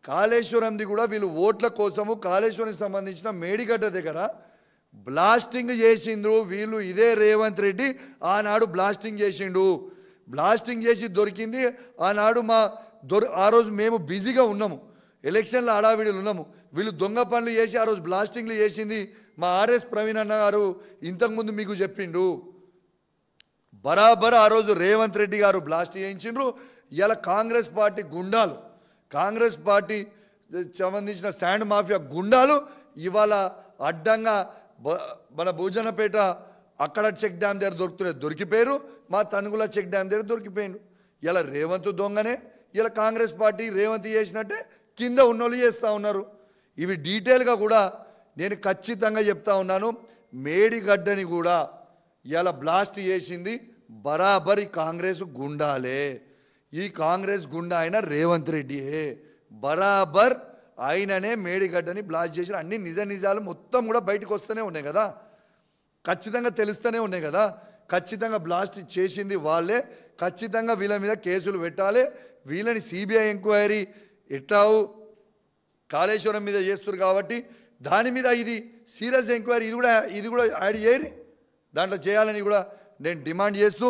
కాళేశ్వరంది కూడా వీళ్ళు ఓట్ల కోసము కాళేశ్వరానికి సంబంధించిన మేడిగడ్డ దగ్గర బ్లాస్టింగ్ చేసిండ్రు వీళ్ళు. ఇదే రేవంత్ రెడ్డి ఆనాడు బ్లాస్టింగ్ చేసిండు. బ్లాస్టింగ్ చేసి దొరికింది ఆనాడు ఆ రోజు మేము బిజీగా ఉన్నాము, ఎలక్షన్ల హడావిడిలో ఉన్నాము. వీళ్ళు దొంగ పనులు చేసి ఆ రోజు బ్లాస్టింగ్లు చేసింది మా ఆర్ఎస్ ప్రవీణ్ అన్న గారు ఇంతకుముందు మీకు చెప్పిండు. బరాబర్ ఆ రోజు రేవంత్ రెడ్డి గారు బ్లాస్ట్ చేయించిండ్రు. ఇలా కాంగ్రెస్ పార్టీ గుండాలు, కాంగ్రెస్ పార్టీ సంబంధించిన శాండ్ మాఫియా గుండాలు ఇవాళ అడ్డంగా మన భూజనపేట అక్కడ చెక్ డ్యామ్ దగ్గర దొరికిపోయారు, మా తణుగుల చెక్ డ్యామ్ దగ్గర దొరికిపోయారు. ఇలా రేవంత్ దొంగనే, ఇలా కాంగ్రెస్ పార్టీ రేవంత్ చేసినట్టే కింద ఉన్నోళ్ళు చేస్తూ ఉన్నారు. ఇవి డీటెయిల్గా కూడా నేను ఖచ్చితంగా చెప్తా ఉన్నాను. మేడిగడ్డని కూడా ఇలా బ్లాస్ట్ చేసింది బరాబర్ ఈ కాంగ్రెస్ గుండాలే. ఈ కాంగ్రెస్ గుండా అయిన రేవంత్ రెడ్డియే, బరాబర్ ఆయననే మేడిగడ్డని బ్లాస్ట్ చేసిన. అన్ని నిజాలు మొత్తం కూడా బయటకు వస్తూనే ఉన్నాయి కదా, ఖచ్చితంగా తెలుస్తూనే ఉన్నాయి కదా. ఖచ్చితంగా బ్లాస్ట్ చేసింది వాళ్ళే, ఖచ్చితంగా వీళ్ళ మీద కేసులు పెట్టాలి. వీళ్ళని సిబిఐ ఎంక్వైరీ ఎట్లా కాళేశ్వరం మీద చేస్తారు కాబట్టి దాని మీద ఇది సీరియస్ ఎంక్వైరీ ఇది కూడా యాడ్ చేయరు, దాంట్లో చేయాలని కూడా నేను డిమాండ్ చేస్తూ